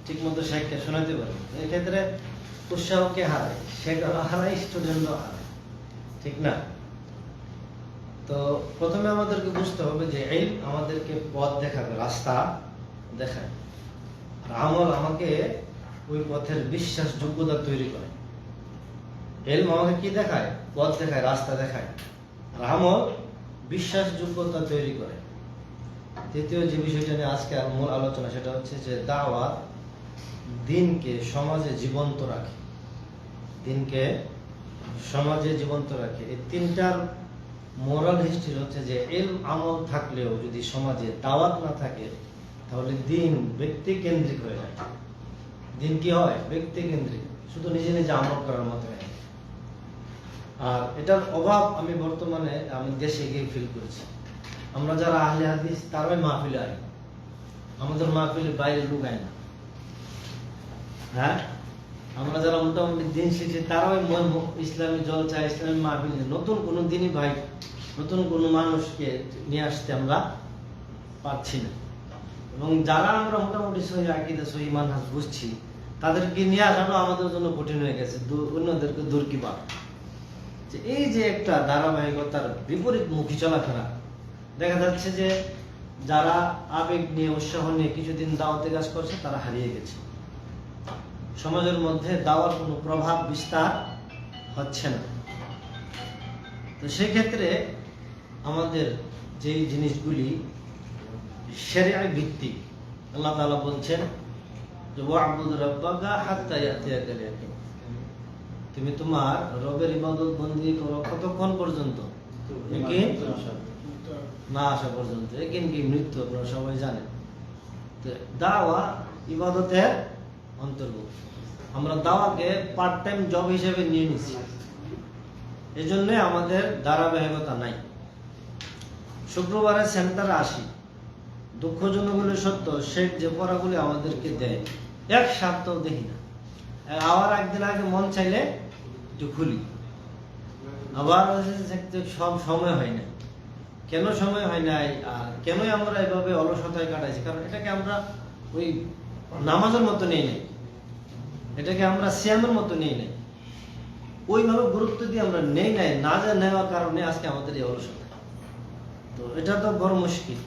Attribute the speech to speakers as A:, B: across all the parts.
A: ঠিক মতো শেখকে শোনাতে পারি, এক্ষেত্রে উৎসাহকে হারায়, শেখ হারায়, স্টুডেন্টও হারায়, ঠিক না? তো প্রথমে আমাদেরকে বুঝতে হবে যে ইলম আমাদেরকে পথ দেখাবে, রাস্তা দেখায়, আর আমল আমাকে ওই পথের বিশ্বাসযোগ্যতা তৈরি করে। ইলম আমাকে কি দেখায়? পথ দেখায়, রাস্তা দেখায়, আর আমল বিশ্বাসযোগ্যতা তৈরি করে। তৃতীয় যে বিষয়টা নিয়ে আজকে মূল আলোচনা, সেটা হচ্ছে যে দাওয়াত দিনকে সমাজে জীবন্ত রাখে, দিনকে সমাজে জীবন্ত রাখে। এই তিনটার মোরাল হিস্ট্রি হচ্ছে যে ইলম আমল থাকলেও যদি সমাজে দাওয়াত না থাকে, তাহলে দিন ব্যক্তি কেন্দ্রিক হয়ে যায়। দিন কি হয়? ব্যক্তি কেন্দ্রিক, শুধু নিজে নিজে আমল করার মতো হয়। আর এটার অভাব আমি বর্তমানে আমি দেশে গিয়ে ফিল করছি। আমরা যারা আহলে হাদিস তারাই মাহফিলে আই, আমাদের মাহফিলে বাইরে লোক আয় না। হ্যাঁ, আমরা যারা মোটামুটি দিন শিখছি তারাও ইসলামী জলসা, ইসলামী মাহফিলে নতুন কোনো দিনই ভাই, নতুন কোনো মানুষকে নিয়ে আসতে আমরা পারছি না। এবং যারা আমরা মোটামুটি সহি আকীদা, সহি মানহাজ বুঝছি, তাদেরকে নিয়ে আসানো আমাদের জন্য কঠিন হয়ে গেছে, অন্যদেরকে দূর কিবা। যে এই যে একটা ধারাবাহিকতার বিপরীত মুখী চলাফেরা, দেখা যাচ্ছে যে যারা আবেগ নিয়ে, উৎসাহ নিয়ে কিছুদিন দাওয়াতে কাজ করছে, তারা হারিয়ে গেছে। সমাজের মধ্যে দাওয়ার কোনো প্রভাব বিস্তার হচ্ছে না। তো সেক্ষেত্রে আমাদের যেই জিনিসগুলি শরিয়ায় ভিত্তিক, আল্লাহ তাআলা বলছেন যে ওয়া'বুদ রাব্বাকা হাত্তা ইয়াতিয়াকাল ইয়াকিন, তুমি তোমার রবের ইবাদত বন্দেগী করো কতক্ষণ পর্যন্ত? ইয়াকিন না আসা পর্যন্ত। ইয়াকিন কি? মৃত্যু, আপনারা সবাই জানেন। তো দাওয়া ইবাদতের অন্তর্ভুক্ত। আমরা দাওয়াকে পার্ট টাইম জব হিসেবে নিয়ে নিচ্ছি, এই জন্য আমাদের ধারাবাহিকতা নাই। শুক্রবারে সেন্টারে আসি, দুঃখজনক হলে সত্য, শেখ যে পড়াগুলি আমাদেরকে দেয়, এক সপ্তাহ দেখি না। আবার একদিন আগে মন চাইলে একটু খুলি, আবার সব সময় হয় না। কেন সময় হয় নাই, আর কেনই আমরা এভাবে অলসতায় কাটাইছি? কারণ এটাকে আমরা ওই নামাজের মতো নেই নাই, এটাকে আমরা সিয়ামের মতো নেই নাই, ওইভাবে গুরুত্ব দিয়ে আমরা নেই নাই। না যা নেওয়ার কারণে আজকে আমাদের এই অলসতা। তো এটা তো বড় মুশকিল।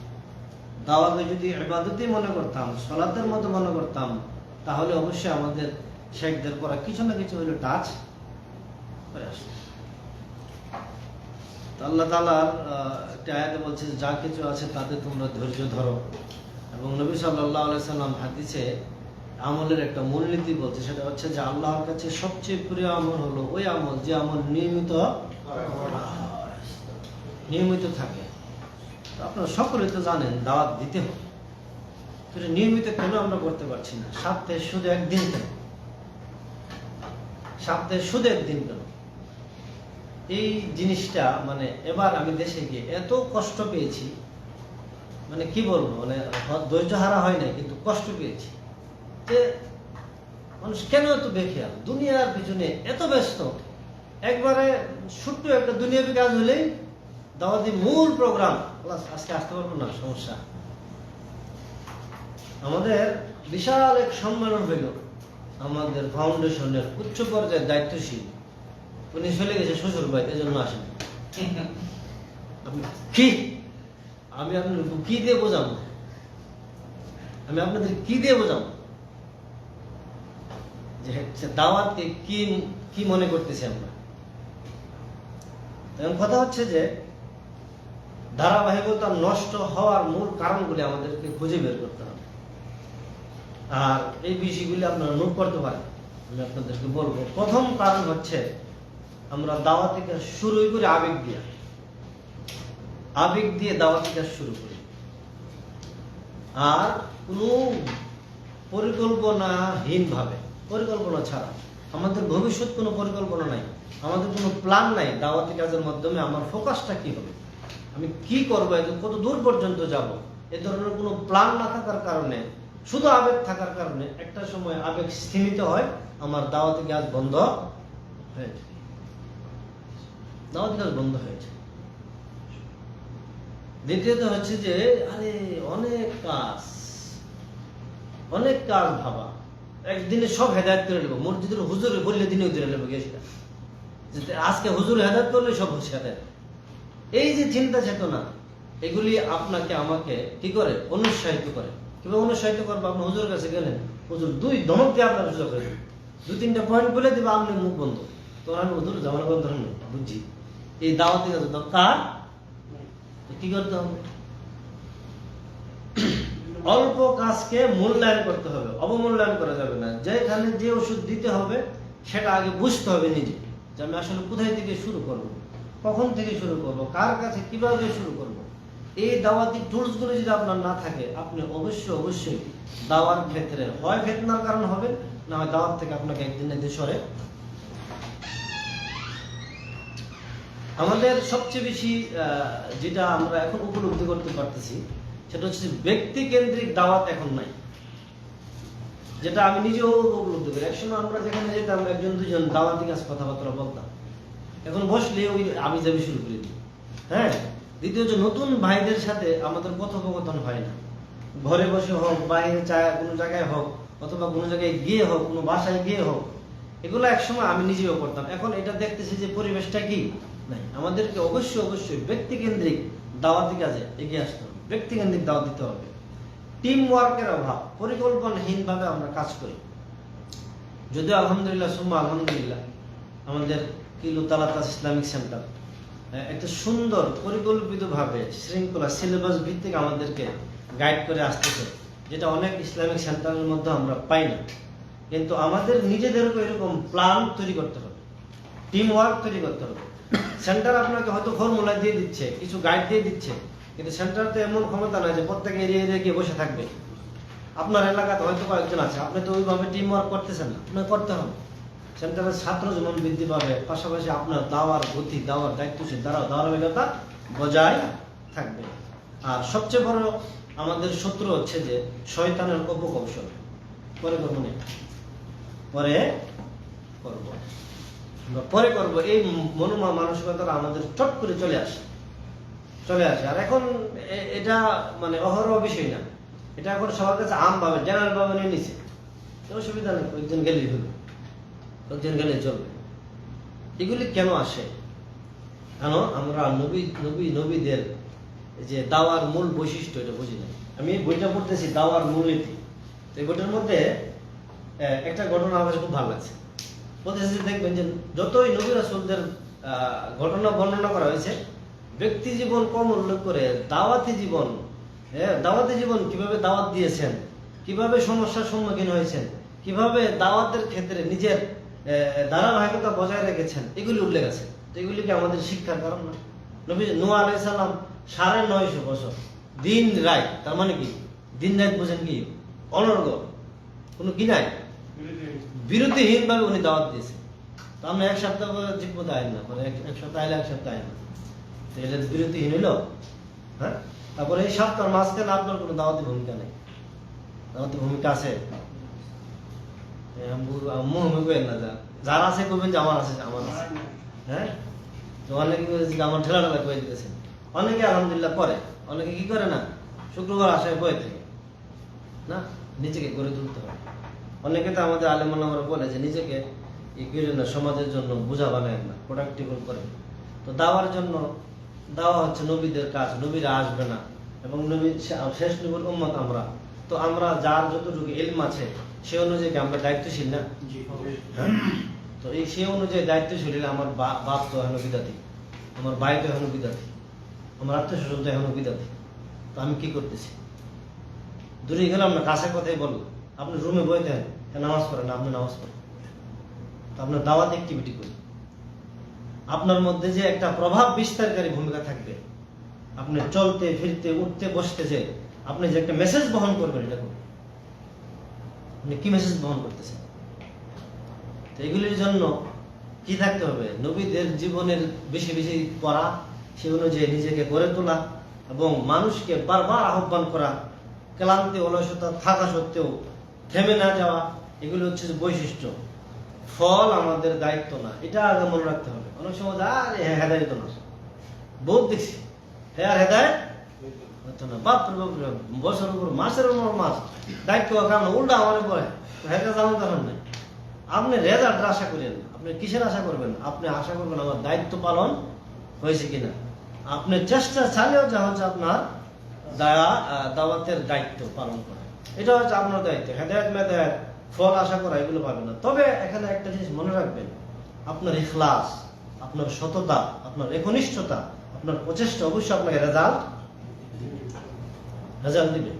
A: দাওয়াতকে যদি ইবাদতই মনে করতাম, সালাতের মতো মনে করতাম, তাহলে অবশ্যই আমাদের শেখদের পড়া কিছু না কিছু হইলো টাচ হয়ে আসে। আল্লাহ তাআলার একটা আয়াতে বলছে, যা কিছু আছে তাতে তোমরা ধৈর্য ধরো। এবং নবী সাল্লাল্লাহু আলাইহি সাল্লাম হাদিসে আমলের একটা মূলনীতি বলছে, সেটা হচ্ছে যে আল্লাহর কাছে সবচেয়ে প্রিয় আমল হলো ওই আমল যে আমল নিয়মিত থাকে। আপনারা সকলে তো জানেন দাওয়াত দিতে হবে, কিন্তু নিয়মিত কেন আমরা করতে পারছি না? সপ্তাহে শুধু একদিন কেন? সপ্তাহে শুধু একদিন কেন? এই জিনিসটা মানে এবার আমি দেশে গিয়ে এত কষ্ট পেয়েছি, মানে কি বলবো, মানে ধৈর্য হারা হয় না, কিন্তু কষ্ট পেয়েছি যে মানুষ কেন এত বেখেয়াল, দুনিয়ার পিছনে এত ব্যস্ত। একবারে ছোট্ট একটা দুনিয়াবী কাজ হলেই দাওয়াতি মূল প্রোগ্রাম, আজকে আসতে পারবো না, সমস্যা। আমাদের বিশাল এক সম্মেলন হইল, আমাদের ফাউন্ডেশনের উচ্চ পর্যায়ের দায়িত্বশীল, উনি চলে গেছে শ্বশুর বাড়িতে, এজন্য আসেন। কি আমি আপনাদের কি দিয়ে বোঝাবো? আমি আপনাদের কি দিয়ে বোঝাবো যে দাওয়াতকে কি কি মনে করতেছি আমরা? এখন কথা হচ্ছে যে ধারাবাহিকতা নষ্ট হওয়ার মূল কারণগুলি আমাদেরকে খুঁজে বের করতে হবে। আর এই বিষয়গুলি আপনারা নোট করতে পারেন, আমি আপনাদেরকে বলবো। প্রথম কারণ হচ্ছে আমরা দাওয়াতি কাজ শুরুই করি আবেগ দিয়ে দাওয়াতি কাজ শুরু করি, আর কোনো পরিকল্পনাহীন ভাবে, পরিকল্পনা ছাড়া। আমাদের ভবিষ্যৎ কোনো পরিকল্পনা নাই, আমাদের কোনো প্ল্যান নাই। দাওয়াতি কাজের মাধ্যমে আমার ফোকাসটা কি হবে, আমি কি করবো, কত দূর পর্যন্ত যাব, এ ধরনের কোনো প্ল্যান না থাকার কারণে, শুধু আবেগ থাকার কারণে একটা সময় আবেগ স্থিমিত হয়, আমার দাওয়াতি কাজ বন্ধ হয়েছে। দাওয়াতি কাজ বন্ধ হয়েছে। দ্বিতীয়ত হচ্ছে যে আরে অনেক কাজ ভাবা, একদিনে সব হেদায়েত করে নেবো, মসজিদের হুজুরে বললে দিনেও দিয়ে নেবো গেছিটা, আজকে হুজুর হেদায়েত করলে সব হেদায়েত। এই যে চিন্তা চেতনা, এগুলি আপনাকে আমাকে কি করে? অনুৎসাহিত করে। কিভাবে অনুৎসাহিত করবো? আপনি হুজুরের কাছে গেলেন, হুজুর দুই ধমক দিয়ে আপনার সুযোগ হয়ে যাবে, 2-3টা পয়েন্ট বলে দেবে, আপনি মুখ বন্ধ। তখন আমি হুজুর জামানা বন্ধ হন, বুঝছি এই দাওয়াতি কাজ দরকার। কি করতে হবে? অল্প কাজকে মূল্যায়ন করতে হবে, অবমূল্যায়ন করা যাবে না। যেখানে যে ওষুধ দিতে হবে সেটা আগে বুঝতে হবে নিজে, যে আমি আসলে কোথায় থেকে শুরু করব, কখন থেকে শুরু করব, কার কাছে কিভাবে শুরু করব। এই দাওয়াতি টুলস গুলো যদি আপনার না থাকে, আপনি অবশ্যই দাওয়ার ক্ষেত্রে হয় ফিতনার কারণ হবে, না হয় দাওয়াত থেকে আপনাকে একদিনের সরে। আমাদের সবচেয়ে বেশি যেটা আমরা এখন উপলব্ধি করতে পারতেছি সেটা হচ্ছে ব্যক্তি কেন্দ্রিক দাওয়াত এখন নাই, যেটা আমি নিজেও উপলব্ধি করি। একসময় আমরা যেখানে যেতাম, 1-2 দাওয়াতি কাজ কথাবার্তা বলতাম, এখন বসলে ওই আমি যাবি শুরু করে দিই। হ্যাঁ, দ্বিতীয় যে নতুন ভাইদের সাথে আমাদের কথোপকথন হয় না, ঘরে বসে হোক, বাইরে কোনো জায়গায় হোক, অথবা কোনো জায়গায় গিয়ে হোক, কোনো বাসায় গিয়ে হোক, এগুলো একসময় আমি নিজেও করতাম। এখন এটা দেখতেছি যে পরিবেশটা কি নাই। আমাদেরকে অবশ্যই ব্যক্তিকেন্দ্রিক দাওয়াতি কাজে এগিয়ে আসতে হবে, ব্যক্তিকেন্দ্রিক দাওয়াত দিতে হবে। টিম ওয়ার্কের অভাব, পরিকল্পনাহীন ভাবে আমরা কাজ করি। যদিও আলহামদুলিল্লাহ সুম্মা আলহামদুলিল্লাহ আমাদের কিলু তালাতাস ইসলামিক সেন্টার একটা সুন্দর পরিকল্পিত ভাবে শৃঙ্খলা সিলেবাস ভিত্তিক আমাদেরকে গাইড করে আসতেছে, যেটা অনেক ইসলামিক সেন্টারের মধ্যে আমরা পাই না। কিন্তু আমাদের নিজেদেরকে এরকম প্ল্যান তৈরি করতে হবে, টিম ওয়ার্ক তৈরি করতে হবে। সেন্টার আপনাকে হয়তো ফর্মুলা দিয়ে দিচ্ছে, কিছু গাইড দিয়ে দিচ্ছে, কিন্তু সেন্টার তো এমন ক্ষমতা নয় যে প্রত্যেক এরিয়া গিয়ে বসে থাকবে। আপনার এলাকাতে হয়তো কয়েকজন আছে, আপনি তো ওইভাবে টিম ওয়ার্ক করতেছেন না, আপনার করতে হবে। সেন্টারের ছাত্র যেমন বৃদ্ধি পাবে, পাশাপাশি আপনার দাওয়ার গতি, দাওয়ার দায়িত্বশীল ধারাবাহিকতা বজায় থাকবে। আর সবচেয়ে বড় আমাদের শত্রু হচ্ছে যে শয়তানের অপকৌশল। পরে করবো না, পরে করবো, এই মানসিকতা আমাদের চট করে চলে আসে। আর এখন এটা মানে অহরহ বিষয় না, এটা এখন সবার কাছে আম ভাবে, জেনারেল ভাবে নিয়ে নিছে। অসুবিধা নেই, কয়েকজন গেলেই হলো, কয়েকজন গেলে চলবে। এগুলি কেন আসে? কেন আমরা নবীদের যে দাওয়ার মূল বৈশিষ্ট্য এটা বুঝি না। আমি বইটা পড়তেছি দাওয়ার মূলনীতি, এই বইটার মধ্যে একটা ঘটনা আমার খুব ভালো লাগছে। বলতেছি, দেখবেন যে যতই নবী রাসূলদের ঘটনা বর্ণনা করা হয়েছে, ব্যক্তি জীবন কম উল্লেখ করে দাওয়াতি জীবন কিভাবে দাওয়াত দিয়েছেন, কিভাবে সমস্যার সম্মুখীন হয়েছেন, কিভাবে দাওয়াতের ক্ষেত্রে নিজের ধারাবাহিকতা বজায় রেখেছেন, এগুলি উল্লেখ আছে। তো এগুলিকে আমাদের শিক্ষার কারণ না? নবী নূহ আলাইহিস সালাম 950 বছর দিন রাত, তার মানে কি দিন রাত বোঝেন কি? অনর্গল, কোনো কি নাই, বিরতিহীন ভাবে উনি দাওয়াত দিয়েছেন। তো আমরা এক সপ্তাহ জীবন আইন না, পরে এক সপ্তাহ আইলে এক সপ্তাহ আইন না, তো এটা বিরতিহীন হইল। হ্যাঁ, তারপরে এই সপ্তাহের মাঝখানে আপনার কোনো দাওয়াতি ভূমিকা নেই। দাওয়াতি ভূমিকা আছে, যারা আছে করবেন যে আমার আছে। হ্যাঁ, তো অনেকে আমার ঠেলা করে দিতেছেন। অনেকে আলহামদুলিল্লাহ করে, অনেকে কি করে না, শুক্রবার আসায় বয়ে থাকে না, নিজেকে গড়ে তুলতে হবে। অনেকে তো আমাদের আলেমানরা বলে যে নিজেকে সমাজের জন্য বোঝা বানায় না, প্রোডাক্টিভ করেন। তো দাওয়ার জন্য, দাওয়া হচ্ছে নবীদের কাজ, নবীরা আসবে না, এবং নবী শেষ নবীর উম্মত আমরা। তো আমরা যার যতটুকু ইলম আছে সে অনুযায়ী আমরা দায়িত্বশীল না? তো এই সে অনুযায়ী দায়িত্বশীল হলে আমার বাপ তো এখনো বিদাতি, আমার ভাই তো এখনো বিদাতি, আমার আত্মীয়-স্বজন তো এখনো বিদাতি। তো আমি কি করতেছি? দূরে গেলাম না, কাছে কথাই বলবো। আপনি রুমে বই দেন, নামাজ পড়েন, আপনি নামাজ পড়েন, আপনার দাওয়াত অ্যাক্টিভিটি করি। আপনার মধ্যে যে একটা প্রভাব বিস্তারকারী ভূমিকা থাকবে, আপনি চলতে ফিরতে উঠতে বসতে যে আপনি যে একটা মেসেজ বহন করবেন, এটা করবেন। আপনি কি মেসেজ বহন করতেছেন? তো এগুলির জন্য কি থাকতে হবে? নবীদের জীবনের বেশি বেশি পড়া, সে অনুযায়ী নিজেকে গড়ে তোলা, এবং মানুষকে বারবার আহ্বান করা, ক্লান্তি অলসতা থাকা সত্ত্বেও থেমে না যাওয়া, এগুলো হচ্ছে যে বৈশিষ্ট্য। ফল আমাদের দায়িত্ব না, এটা আগে মনে রাখতে হবে। অনেক সময় আর হেদায়ত না, বহুত দেখছি, হ্যাঁ হেদায়ত হতো না। বাপরে বাপরে, বছর উপর মাসের উপর মাস দায়িত্ব কারণ উল্টা আমার পরে হ্যাঁ জানার দরকার নেই। আপনি রেজাল্ট আশা করেন, আপনি কিসের আশা করবেন? আপনি আশা করবেন আমার দায়িত্ব পালন হয়েছে কিনা। আপনি চেষ্টা চালিয়েও যা হচ্ছে আপনার দাওয়াতের দায়িত্ব পালন করা, এটা হচ্ছে আপনার দায়িত্ব। হেদায়েত মেদায়েত ফল আশা করা এগুলো পাবেন না। তবে এখানে একটা জিনিস মনে রাখবেন, আপনার ইখলাস, আপনার সততা, আপনার একনিষ্ঠতা, আপনার প্রচেষ্টা অবশ্যই আপনাকে রেজাল্ট দিবে।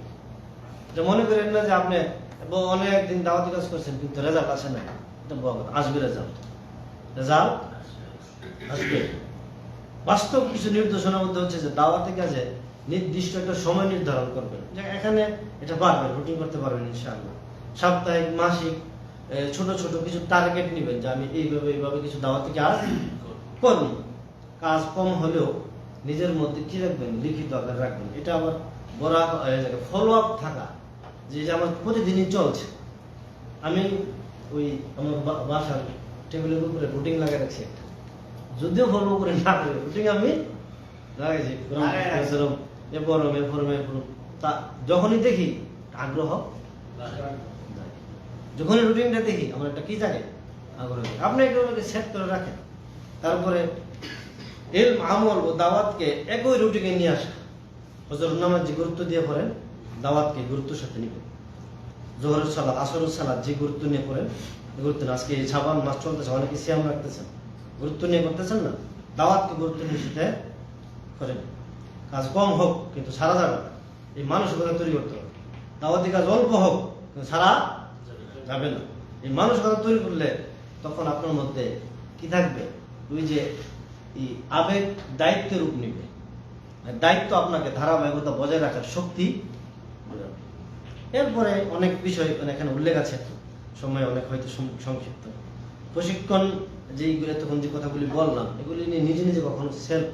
A: এটা মনে করেন না যে আপনি অনেক দিন দাওয়াতি কাজ করছেন কিন্তু রেজাল্ট আসে না, এটা আসবে, রেজাল্ট আসবে। বাস্তব কিছু নির্দেশনার মধ্যে হচ্ছে যে দাওয়াতি কাজে নির্দিষ্ট একটা সময় নির্ধারণ করবেন, যে এখানে এটা পারবেন, রুটিন করতে পারবেন ইনশাআল্লাহ। সাপ্তাহিক, মাসিক ছোট ছোট কিছু টার্গেট নেবেন যে আমি এইভাবে কিছু দাওয়াতি কাজ করব। কাজ কম হলেও নিজের মধ্যে কি রাখবেন, লিখিত আকারে রাখবেন। এটা আবার বড় ফলো আপ থাকা, যে আমার প্রতিদিনই চলছে। আমি ওই আমার বাসার টেবিলের উপরে রুটিন লাগিয়ে রাখছি একটা, যদিও ফলো করে না করে রুটিন আমি লাগাইছি। তা যখনই দেখি আগ্রহ, যখনই রুটিনটা দেখি আমার একটা কি জাগে আগ্রহ। আপনি এগুলোকে সেট করে রাখেন। তারপরে ইলম, আমল ও দাওয়াতকে একই রুটিনে নিয়ে আসা। হযরত নামাজ যে গুরুত্ব দিয়ে পড়েন, দাওয়াতকে গুরুত্বের সাথে নিবেন। জোহরের সালাত, আসরের সালাত যে গুরুত্ব নিয়ে পড়েন, গুরুত্ব না। আজকে এই শাবান মাস চলতেছে, অনেকে সিয়াম রাখতেছেন, গুরুত্ব নিয়ে করতেছেন না। দাওয়াতকে গুরুত্ব নিয়ে সাথে করেন। কাজ কম হোক কিন্তু সারা যাবে, এই মানসিকতা তৈরি করতে হবে। দাওয়াতি কাজ অল্প হোক কিন্তু সারা যাবে না, এই মানসিকতা তৈরি করলে তখন আপনার মধ্যে কি থাকবে, ওই যে এই আবেগ দায়িত্বের রূপ নিবে। দায়িত্ব আপনাকে ধারাবাহিকতা বজায় রাখার শক্তি। এরপরে অনেক বিষয় এখানে উল্লেখ আছে, সময় অনেক হয়তো সংক্ষিপ্ত। প্রশিক্ষণ যে এতক্ষণ যে কথাগুলি বললাম, এগুলি নিয়ে নিজে নিজে কখনো সেলফ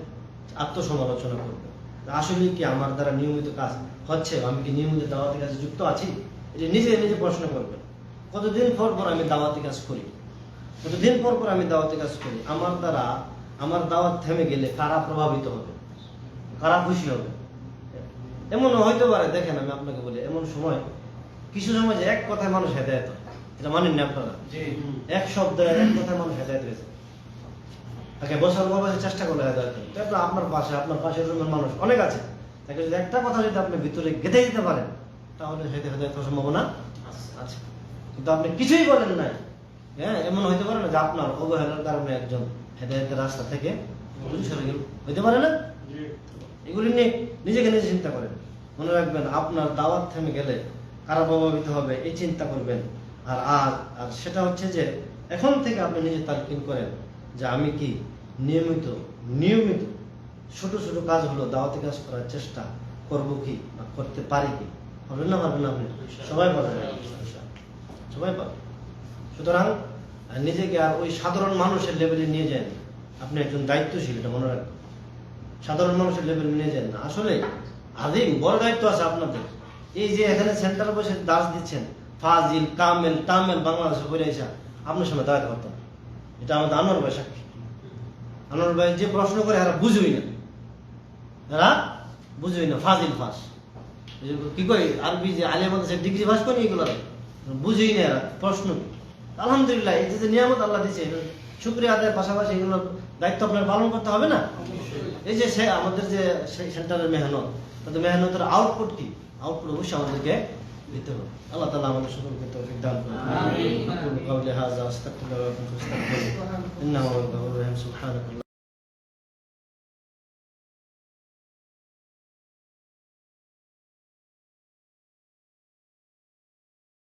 A: আত্মসমালোচনা করবে। আসলে কি আমার দ্বারা নিয়মিত কাজ হচ্ছে, আমি কি নিয়মিত দাওয়াতি কাজে যুক্ত আছি, এটা নিজে নিজে প্রশ্ন করবেন। কতদিন পর পর আমি দাওয়াতি কাজ করি, কতদিন পর পর আমি দাওয়াতি কাজ করি, আমার দ্বারা আমার দাওয়াত থেমে গেলে কারা প্রভাবিত হবে, কারা খুশি হবে। এমন হইতে পারে, দেখেন আমি আপনাকে বলি, এমন সময় কিছু সময় যে এক কথায় মানুষ হেদায়েত হয়, এটা মানেন না আপনারা? এক শব্দ এক কথায় মানুষ হেদায়েত হয়েছে। তাকে বছর বছর চেষ্টা করলে হেদায়েত হয়। তারপর আপনার পাশের রুমের মানুষ অনেক আছে, তাকে যদি একটা কথা যদি আপনি ভিতরে গেঁথে দিতে পারেন, তাহলে হেদায়েত হওয়ার সম্ভাবনা আছে। কিন্তু আপনি কিছুই বলেন নাই, হ্যাঁ, এমন হইতে পারে না যে আপনার অবহেলার কারণে একজন হেদায়েতের রাস্তা থেকে সরে গেল, হইতে পারে না? এগুলি নিয়ে নিজেকে নিজে চিন্তা করেন। মনে রাখবেন, আপনার দাওয়াত থেমে গেলে কারা প্রভাবিত হবে এই চিন্তা করবেন। আর সেটা হচ্ছে যে এখন থেকে আপনি নিজে তালকিন করেন যে আমি কি নিয়মিত ছোট ছোট কাজ হলো দাওয়াতি কাজ করার চেষ্টা করব কি, বা করতে পারি কি। পারবেন না? পারবেন না? আপনি সবাই পারবেন, সবাই পারবেন। সুতরাং নিজেকে আর ওই সাধারণ মানুষের লেভেলে নিয়ে যান। আপনি একজন দায়িত্বশীল, এটা মনে রাখবেন। সাধারণ মানুষের লেভেলে নিয়ে যান না, আসলে আদিম বড় দায়িত্ব আছে আপনাদের। এই যে এখানে সেন্টারে বসে দাস দিচ্ছেন, ফাজিল, কামেল, তামেল বাংলাদেশে বলে এসে আপনার সামনে দাঁড়াতে পারতাম। এটা আমাদের আনোয়ার ভাই সাক্ষী। আনোয়ার ভাই যে প্রশ্ন করে এরা বুঝুই না, ফাজিল ফাঁস কি কই, আরবি যে আলিয়া মাদ্রাসা ডিগ্রি ফাঁস করি, এগুলো বুঝেই না এরা প্রশ্ন। আলহামদুলিল্লাহ, এই যে নিয়ামত আল্লাহ দিচ্ছে, শুকরিয়া আদায়ের পাশাপাশি এগুলোর দায়িত্ব আপনার পালন করতে হবে না? এই যে আমাদের যে সেন্টারের মেহনত, তাদের মেহনতের আউটপুট কি, আউটপুট অবশ্যই আমাদেরকে দিতে হবে। আল্লাহ তাআলা আমাদের সকলকে তৌফিক দান করুন। আমিন।